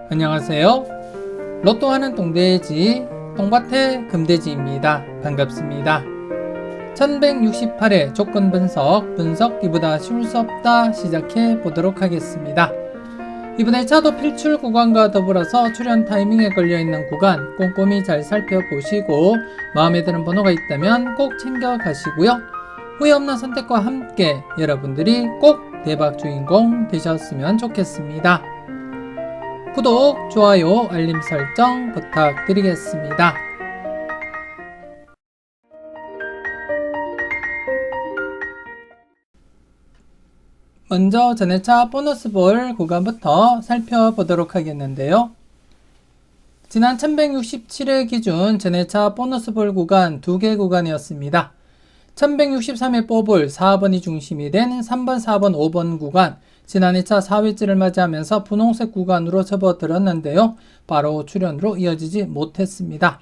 안녕하세요. 로또하는 똥돼지 똥밭의 금돼지입니다. 반갑습니다. 1168회 조건 분석 이보다 쉬울 수 없다 시작해 보도록 하겠습니다. 이번에 차도 필출 구간과 더불어서 출연 타이밍에 걸려있는 구간 꼼꼼히 잘 살펴보시고 마음에 드는 번호가 있다면 꼭 챙겨 가시고요. 후회 없는 선택과 함께 여러분들이 꼭 대박 주인공 되셨으면 좋겠습니다. 구독, 좋아요, 알림 설정 부탁드리겠습니다. 먼저 전회차 보너스볼 구간부터 살펴보도록 하겠는데요. 지난 1167회 기준 전회차 보너스볼 구간 2개 구간이었습니다. 1163회 뽑을 4번이 중심이 된 3번, 4번, 5번 구간, 지난 2차 4회째를 맞이하면서 분홍색 구간으로 접어들었는데요. 바로 출연으로 이어지지 못했습니다.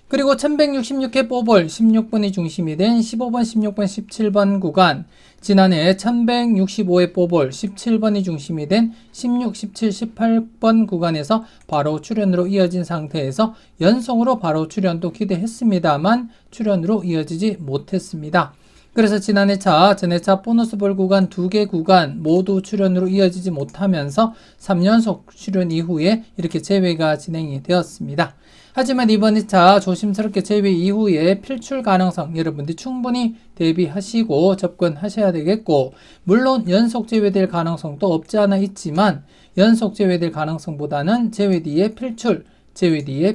그리고 1166회 뽑을 16번이 중심이 된 15번, 16번, 17번 구간, 지난해 1165회 뽑을 17번이 중심이 된 16, 17, 18번 구간에서 바로 출연으로 이어진 상태에서 연속으로 바로 출연도 기대했습니다만 출연으로 이어지지 못했습니다. 그래서 지난해차, 전해차 보너스볼 구간 2개 구간 모두 출연으로 이어지지 못하면서 3연속 출연 이후에 이렇게 제외가 진행이 되었습니다. 하지만 이번 2차 조심스럽게 제외 이후에 필출 가능성 여러분들이 충분히 대비하시고 접근하셔야 되겠고, 물론 연속 제외될 가능성도 없지 않아 있지만 연속 제외될 가능성보다는 제외 뒤에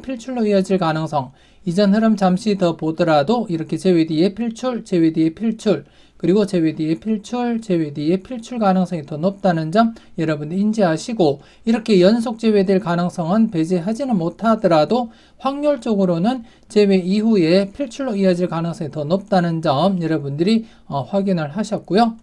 필출로 이어질 가능성, 이전 흐름 잠시 더 보더라도 이렇게 제외 뒤에 필출, 그리고 제외 뒤에 필출 가능성이 더 높다는 점 여러분들 인지하시고, 이렇게 연속 제외될 가능성은 배제하지는 못하더라도 확률적으로는 제외 이후에 필출로 이어질 가능성이 더 높다는 점 여러분들이 확인을 하셨고요.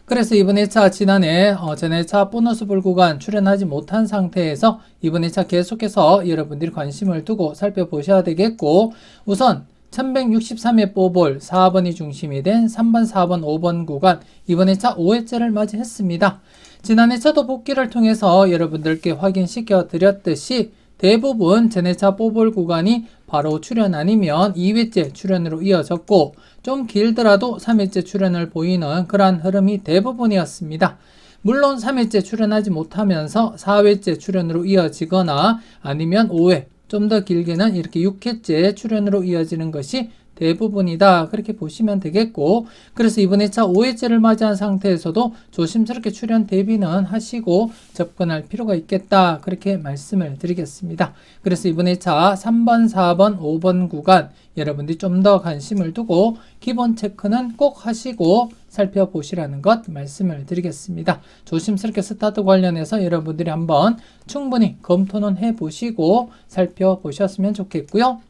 그래서 이번 2차 지난해 전해차 보너스볼 구간 출연하지 못한 상태에서 이번 2차 계속해서 여러분들이 관심을 두고 살펴보셔야 되겠고, 우선 1163회 뽑을 4번이 중심이 된 3번, 4번, 5번 구간 이번 2차 5회째를 맞이했습니다. 지난 2차도 복귀를 통해서 여러분들께 확인시켜 드렸듯이 대부분 전해차 뽑을 구간이 바로 출연 아니면 2회째 출연으로 이어졌고, 좀 길더라도 3회째 출연을 보이는 그러한 흐름이 대부분이었습니다. 물론 3회째 출연하지 못하면서 4회째 출연으로 이어지거나 아니면 5회, 좀 더 길게는 이렇게 6회째 출연으로 이어지는 것이 대부분이다, 그렇게 보시면 되겠고, 그래서 이번 2차 5회째를 맞이한 상태에서도 조심스럽게 출연 대비는 하시고 접근할 필요가 있겠다, 그렇게 말씀을 드리겠습니다. 그래서 이번 2차 3번, 4번, 5번 구간 여러분들이 좀 더 관심을 두고 기본 체크는 꼭 하시고 살펴보시라는 것 말씀을 드리겠습니다. 조심스럽게 스타트 관련해서 여러분들이 한번 충분히 검토는 해보시고 살펴보셨으면 좋겠고요.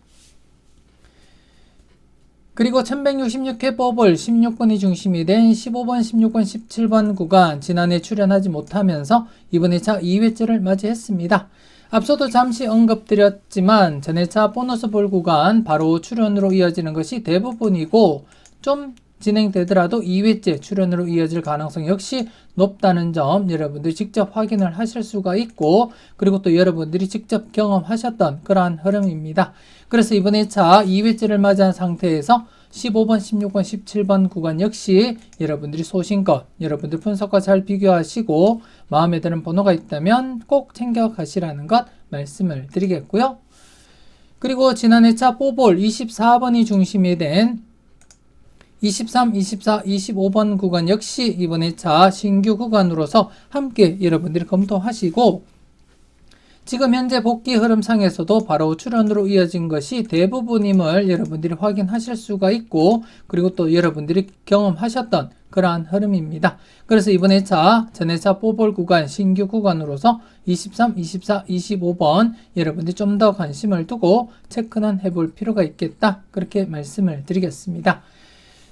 그리고 1166회 뽑을 16번이 중심이 된 15번, 16번, 17번 구간 지난해 출연하지 못하면서 이번 2차 2회째를 맞이했습니다. 앞서도 잠시 언급드렸지만 전해차 보너스볼 구간 바로 출연으로 이어지는 것이 대부분이고, 좀 진행되더라도 2회째 출연으로 이어질 가능성 역시 높다는 점 여러분들이 직접 확인을 하실 수가 있고, 그리고 또 여러분들이 직접 경험하셨던 그러한 흐름입니다. 그래서 이번 2차 2회째를 맞이한 상태에서 15번, 16번, 17번 구간 역시 여러분들이 소신껏 여러분들 분석과 잘 비교하시고 마음에 드는 번호가 있다면 꼭 챙겨 가시라는 것 말씀을 드리겠고요. 그리고 지난 2차 뽑을 24번이 중심이 된 23, 24, 25번 구간 역시 이번 2차 신규 구간으로서 함께 여러분들이 검토하시고, 지금 현재 복귀 흐름상에서도 바로 출연으로 이어진 것이 대부분임을 여러분들이 확인하실 수가 있고, 그리고 또 여러분들이 경험하셨던 그러한 흐름입니다. 그래서 이번 2차 전해차 뽑을 구간 신규 구간으로서 23, 24, 25번 여러분들이 좀 더 관심을 두고 체크는 해볼 필요가 있겠다, 그렇게 말씀을 드리겠습니다.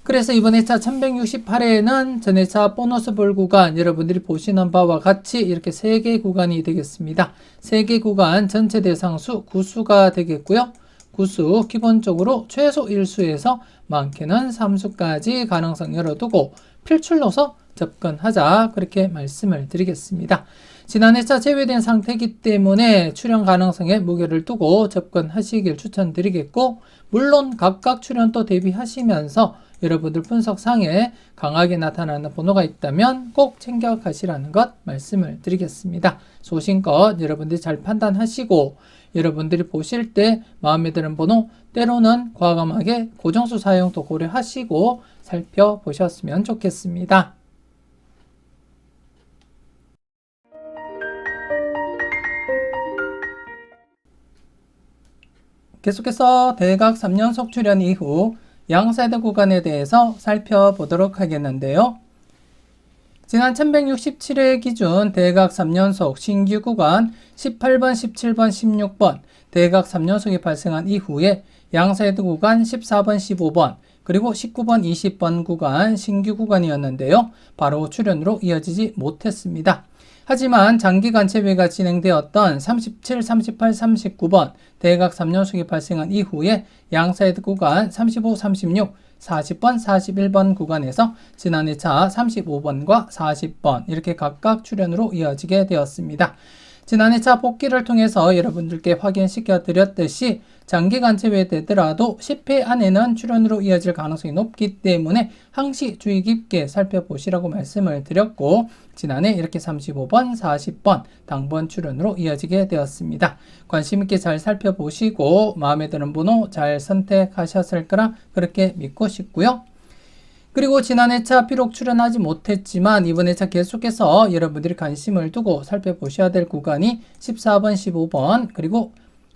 그래서 이번 2차 1168회에는 전해차 보너스볼 구간 여러분들이 보시는 바와 같이 이렇게 3개 구간이 되겠습니다. 3개 구간 전체 대상수 9수가 되겠고요. 구수 기본적으로 최소 1수에서 많게는 3수까지 가능성 열어두고 필출로서 접근하자, 그렇게 말씀을 드리겠습니다. 지난 회차 제외된 상태이기 때문에 출현 가능성에 무게를 두고 접근하시길 추천드리겠고, 물론 각각 출현도 대비하시면서 여러분들 분석상에 강하게 나타나는 번호가 있다면 꼭 챙겨가시라는 것 말씀을 드리겠습니다. 소신껏 여러분들이 잘 판단하시고, 여러분들이 보실 때 마음에 드는 번호, 때로는 과감하게 고정수 사용도 고려하시고 살펴보셨으면 좋겠습니다. 계속해서 대각 3연속 출현 이후 양사이드 구간에 대해서 살펴보도록 하겠는데요. 지난 1167회 기준 대각 3연속 신규 구간 18번, 17번, 16번 대각 3연속이 발생한 이후에 양사이드 구간 14번, 15번 그리고 19번, 20번 구간 신규 구간이었는데요. 바로 출현으로 이어지지 못했습니다. 하지만 장기간 재배가 진행되었던 37, 38, 39번 대각 3연속이 발생한 이후에 양사이드 구간 35, 36, 40번, 41번 구간에서 지난 2차 35번과 40번 이렇게 각각 출현으로 이어지게 되었습니다. 지난 2차 복귀를 통해서 여러분들께 확인시켜 드렸듯이 장기간 제외되더라도 10회 안에는 출현으로 이어질 가능성이 높기 때문에 항시 주의 깊게 살펴보시라고 말씀을 드렸고, 지난해 이렇게 35번, 40번 당번 출현으로 이어지게 되었습니다. 관심 있게 잘 살펴보시고 마음에 드는 번호 잘 선택하셨을 거라 그렇게 믿고 싶고요. 그리고 지난 회차 비록 출연하지 못했지만 이번 회차 계속해서 여러분들이 관심을 두고 살펴보셔야 될 구간이 14번, 15번 그리고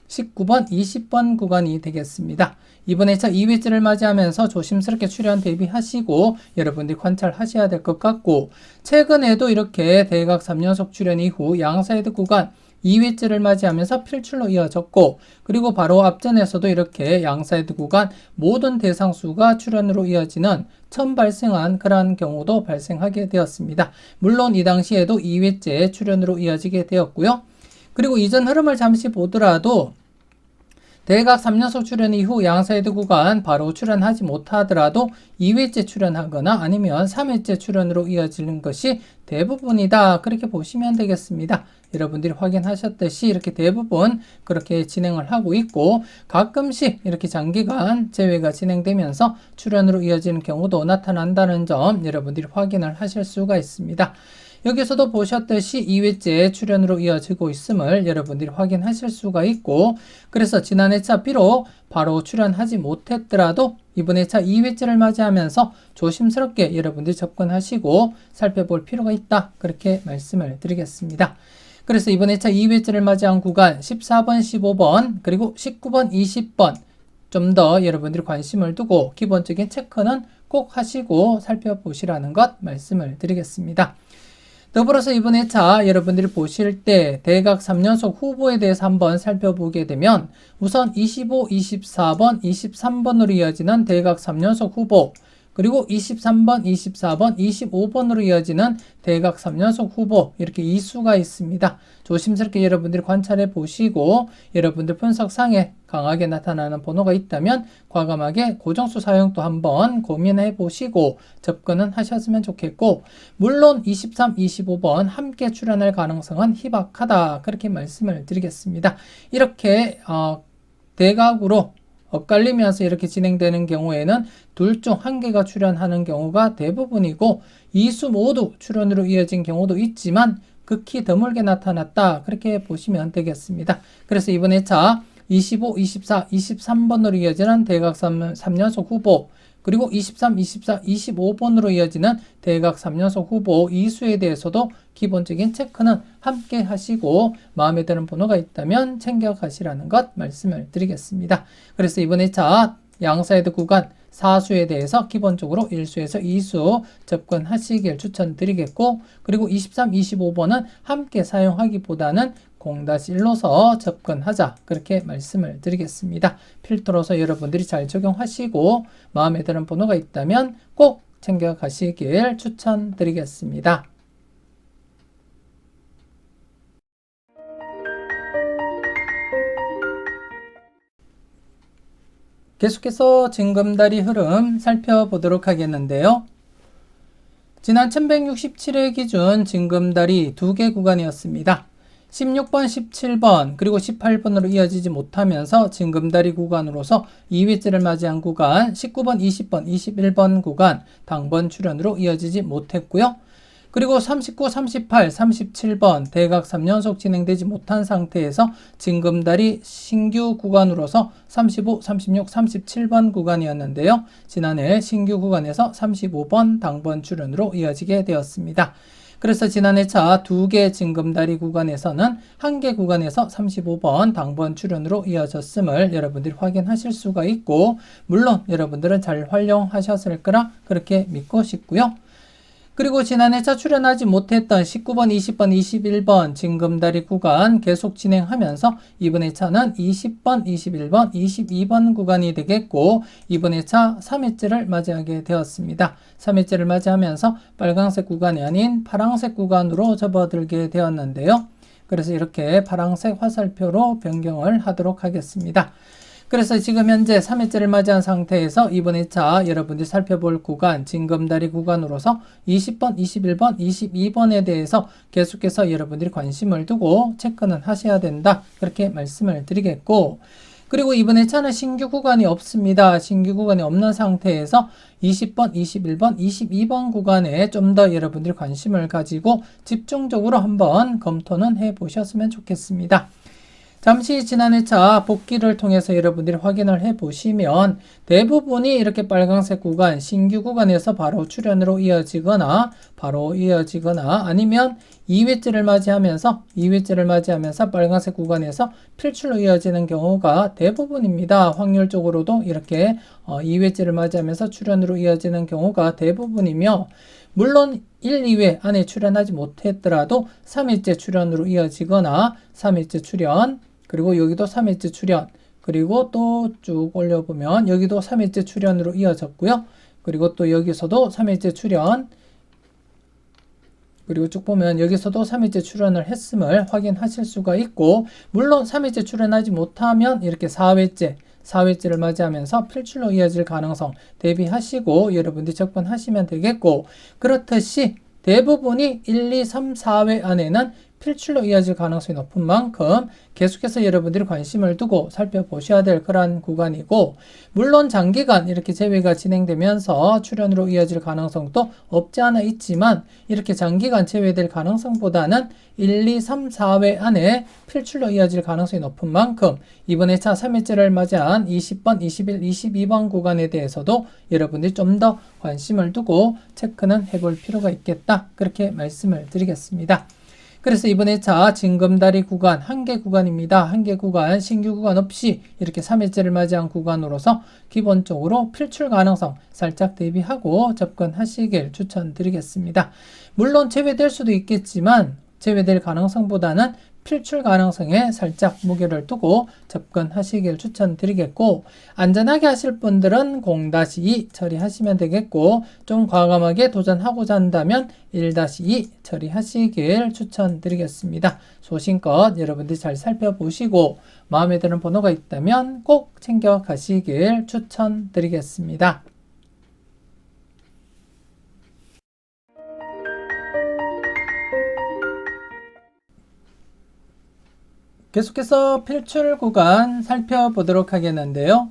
19번, 20번 구간이 되겠습니다. 이번 회차 2회째를 맞이하면서 조심스럽게 출현 대비하시고 여러분들이 관찰하셔야 될 것 같고, 최근에도 이렇게 대각 3연속 출현 이후 양사이드 구간 2회째를 맞이하면서 필출로 이어졌고, 그리고 바로 앞전에서도 이렇게 양사이드 구간 모든 대상수가 출현으로 이어지는 처음 발생한 그러한 경우도 발생하게 되었습니다. 물론 이 당시에도 2회째 출현으로 이어지게 되었고요. 그리고 이전 흐름을 잠시 보더라도 대각 3연속 출현 이후 양사이드 구간 바로 출현하지 못하더라도 2회째 출현하거나 아니면 3회째 출현으로 이어지는 것이 대부분이다. 그렇게 보시면 되겠습니다. 여러분들이 확인하셨듯이 이렇게 대부분 그렇게 진행을 하고 있고, 가끔씩 이렇게 장기간 재회가 진행되면서 출현으로 이어지는 경우도 나타난다는 점 여러분들이 확인을 하실 수가 있습니다. 여기서도 보셨듯이 2회째 출현으로 이어지고 있음을 여러분들이 확인하실 수가 있고, 그래서 지난 회차 비록 바로 출현하지 못했더라도 이번 회차 2회째를 맞이하면서 조심스럽게 여러분들이 접근하시고 살펴볼 필요가 있다. 그렇게 말씀을 드리겠습니다. 그래서 이번 회차 2회째를 맞이한 구간 14번, 15번 그리고 19번, 20번 좀 더 여러분들이 관심을 두고 기본적인 체크는 꼭 하시고 살펴보시라는 것 말씀을 드리겠습니다. 더불어서 이번 회차 여러분들이 보실 때 대각 3연속 후보에 대해서 한번 살펴보게 되면 우선 25, 24번, 23번으로 이어지는 대각 3연속 후보, 그리고 23번, 24번, 25번으로 이어지는 대각 3연속 후보 이렇게 2수가 있습니다. 조심스럽게 여러분들이 관찰해 보시고 여러분들 분석상에 강하게 나타나는 번호가 있다면 과감하게 고정수 사용도 한번 고민해 보시고 접근은 하셨으면 좋겠고, 물론 23, 25번 함께 출현할 가능성은 희박하다. 그렇게 말씀을 드리겠습니다. 이렇게 대각으로 엇갈리면서 이렇게 진행되는 경우에는 둘 중 한 개가 출현하는 경우가 대부분이고, 2수 모두 출현으로 이어진 경우도 있지만 극히 드물게 나타났다. 그렇게 보시면 되겠습니다. 그래서 이번 회차 25, 24, 23번으로 이어지는 대각 3연속 후보, 그리고 23, 24, 25번으로 이어지는 대각 3연속 후보 2수에 대해서도 기본적인 체크는 함께 하시고 마음에 드는 번호가 있다면 챙겨가시라는 것 말씀을 드리겠습니다. 그래서 이번 회차 양사이드 구간 4수에 대해서 기본적으로 1수에서 2수 접근하시길 추천드리겠고, 그리고 23, 25번은 함께 사용하기보다는 0-1로서 접근하자. 그렇게 말씀을 드리겠습니다. 필터로서 여러분들이 잘 적용하시고 마음에 드는 번호가 있다면 꼭 챙겨가시길 추천드리겠습니다. 계속해서 징검다리 흐름 살펴보도록 하겠는데요. 지난 1167회 기준 징검다리 2개 구간이었습니다. 16번, 17번, 그리고 18번으로 이어지지 못하면서 징검다리 구간으로서 2회째를 맞이한 구간, 19번, 20번, 21번 구간 당번 출현으로 이어지지 못했고요. 그리고 39, 38, 37번 대각 3연속 진행되지 못한 상태에서 징검다리 신규 구간으로서 35, 36, 37번 구간이었는데요. 지난해 신규 구간에서 35번 당번 출현으로 이어지게 되었습니다. 그래서 지난해차 2개 징검다리 구간에서는 1개 구간에서 35번 당번 출현으로 이어졌음을 여러분들이 확인하실 수가 있고, 물론 여러분들은 잘 활용하셨을 거라 그렇게 믿고 싶고요. 그리고 지난해차 출현하지 못했던 19번, 20번, 21번 징검다리 구간 계속 진행하면서 이번 해차는 20번, 21번, 22번 구간이 되겠고, 이번 해차 3회째를 맞이하게 되었습니다. 3회째를 맞이하면서 빨간색 구간이 아닌 파란색 구간으로 접어들게 되었는데요. 그래서 이렇게 파란색 화살표로 변경을 하도록 하겠습니다. 그래서 지금 현재 3회째를 맞이한 상태에서 이번 회차 여러분들이 살펴볼 구간, 징검다리 구간으로서 20번, 21번, 22번에 대해서 계속해서 여러분들이 관심을 두고 체크는 하셔야 된다. 그렇게 말씀을 드리겠고, 그리고 이번 회차는 신규 구간이 없습니다. 신규 구간이 없는 상태에서 20번, 21번, 22번 구간에 좀 더 여러분들이 관심을 가지고 집중적으로 한번 검토는 해보셨으면 좋겠습니다. 잠시 지난 회차 복기를 통해서 여러분들이 확인을 해보시면 대부분이 이렇게 빨간색 구간, 신규 구간에서 바로 출현으로 이어지거나 아니면 2회째를 맞이하면서 빨간색 구간에서 필출로 이어지는 경우가 대부분입니다. 확률적으로도 이렇게 2회째를 맞이하면서 출현으로 이어지는 경우가 대부분이며, 물론 1, 2회 안에 출현하지 못했더라도 3회째 출현으로 이어지거나 3회째 출현, 그리고 여기도 3회째 출현, 그리고 또 쭉 올려보면 여기도 3회째 출현으로 이어졌고요. 그리고 또 여기서도 3회째 출현, 그리고 쭉 보면 여기서도 3회째 출현을 했음을 확인하실 수가 있고, 물론 3회째 출현하지 못하면 이렇게 4회째를 맞이하면서 필출로 이어질 가능성 대비하시고 여러분들이 접근하시면 되겠고, 그렇듯이 대부분이 1, 2, 3, 4회 안에는 필출로 이어질 가능성이 높은 만큼 계속해서 여러분들이 관심을 두고 살펴보셔야 될 그런 구간이고, 물론 장기간 이렇게 재회가 진행되면서 출현으로 이어질 가능성도 없지 않아 있지만, 이렇게 장기간 재회될 가능성보다는 1, 2, 3, 4회 안에 필출로 이어질 가능성이 높은 만큼 이번 회차 3회째를 맞이한 20번, 21, 22번 구간에 대해서도 여러분들이 좀 더 관심을 두고 체크는 해볼 필요가 있겠다. 그렇게 말씀을 드리겠습니다. 그래서 이번 회차 징검다리 구간 1개 구간입니다. 1개 구간, 신규 구간 없이 이렇게 3회째를 맞이한 구간으로서 기본적으로 필출 가능성 살짝 대비하고 접근하시길 추천드리겠습니다. 물론 제외될 수도 있겠지만 제외될 가능성보다는 필출 가능성에 살짝 무게를 두고 접근하시길 추천드리겠고, 안전하게 하실 분들은 0-2 처리하시면 되겠고, 좀 과감하게 도전하고자 한다면 1-2 처리하시길 추천드리겠습니다. 소신껏 여러분들이 잘 살펴보시고 마음에 드는 번호가 있다면 꼭 챙겨 가시길 추천드리겠습니다. 계속해서 필출 구간 살펴보도록 하겠는데요.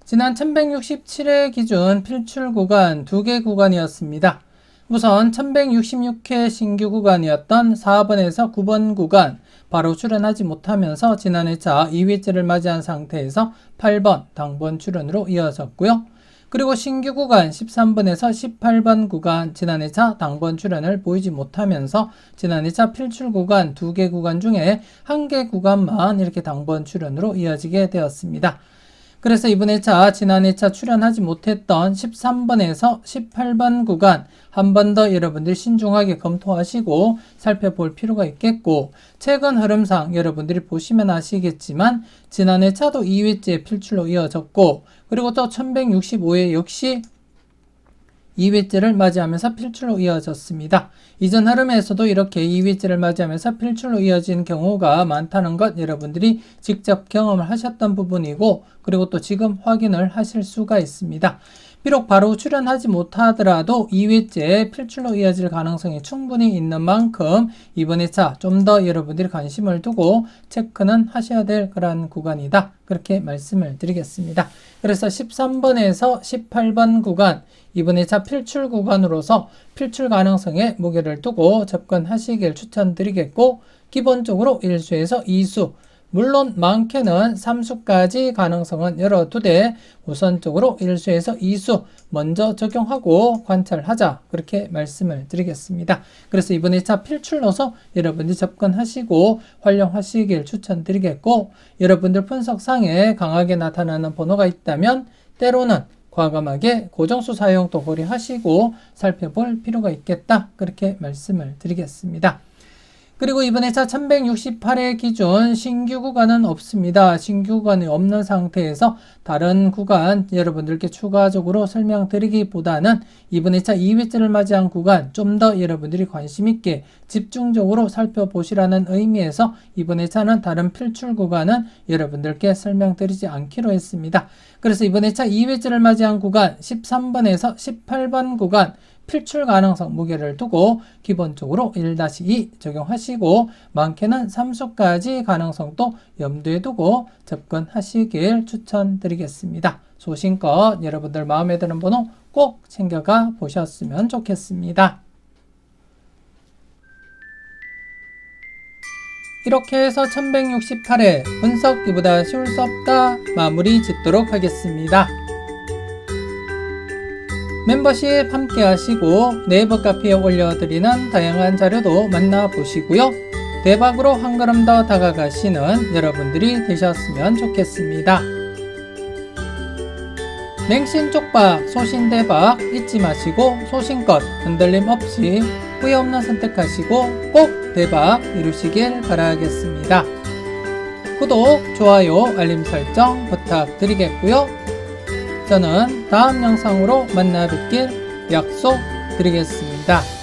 지난 1167회 기준 필출 구간 2개 구간이었습니다. 우선 1166회 신규 구간이었던 4번에서 9번 구간 바로 출현하지 못하면서 지난 회차 2회째를 맞이한 상태에서 8번 당번 출현으로 이어졌고요. 그리고 신규 구간 13번에서 18번 구간 지난 회차 당번 출현을 보이지 못하면서 지난 회차 필출 구간 2개 구간 중에 1개 구간만 이렇게 당번 출현으로 이어지게 되었습니다. 그래서 이번 회차 지난 회차 출현하지 못했던 13번에서 18번 구간 한 번 더 여러분들 신중하게 검토하시고 살펴볼 필요가 있겠고, 최근 흐름상 여러분들이 보시면 아시겠지만 지난 회차도 2회째 필출로 이어졌고, 그리고 또 1165회 역시 2회째를 맞이하면서 필출로 이어졌습니다. 이전 흐름에서도 이렇게 2회째를 맞이하면서 필출로 이어진 경우가 많다는 것 여러분들이 직접 경험을 하셨던 부분이고, 그리고 또 지금 확인을 하실 수가 있습니다. 비록 바로 출연하지 못하더라도 2회째 필출로 이어질 가능성이 충분히 있는 만큼 이번 2차 좀 더 여러분들이 관심을 두고 체크는 하셔야 될 그런 구간이다. 그렇게 말씀을 드리겠습니다. 그래서 13번에서 18번 구간, 이번 2차 필출 구간으로서 필출 가능성에 무게를 두고 접근하시길 추천드리겠고, 기본적으로 1수에서 2수, 물론 많게는 3수까지 가능성은 열어두되 우선적으로 1수에서 2수 먼저 적용하고 관찰하자, 그렇게 말씀을 드리겠습니다. 그래서 이번 2차 필출로서 여러분들이 접근하시고 활용하시길 추천드리겠고, 여러분들 분석상에 강하게 나타나는 번호가 있다면 때로는 과감하게 고정수 사용도 고려하시고 살펴볼 필요가 있겠다, 그렇게 말씀을 드리겠습니다. 그리고 이번 2차 1168회 기준 신규 구간은 없습니다. 신규 구간이 없는 상태에서 다른 구간 여러분들께 추가적으로 설명드리기보다는 이번 2차 2회째를 맞이한 구간 좀 더 여러분들이 관심 있게 집중적으로 살펴보시라는 의미에서 이번 2차는 다른 필출 구간은 여러분들께 설명드리지 않기로 했습니다. 그래서 이번 2차 2회째를 맞이한 구간 13번에서 18번 구간 필출 가능성 무게를 두고 기본적으로 1-2 적용하시고 많게는 3수까지 가능성도 염두에 두고 접근하시길 추천드리겠습니다. 소신껏 여러분들 마음에 드는 번호 꼭 챙겨가 보셨으면 좋겠습니다. 이렇게 해서 1168회 분석 이보다 쉬울 수 없다 마무리 짓도록 하겠습니다. 멤버십 함께 하시고 네이버 카페에 올려드리는 다양한 자료도 만나보시고요. 대박으로 한 걸음 더 다가가시는 여러분들이 되셨으면 좋겠습니다. 맹신 쪽박, 소신 대박 잊지 마시고 소신껏 흔들림 없이 후회 없는 선택하시고 꼭 대박 이루시길 바라겠습니다. 구독, 좋아요, 알림 설정 부탁드리겠고요. 저는 다음 영상으로 만나 뵙길 약속드리겠습니다.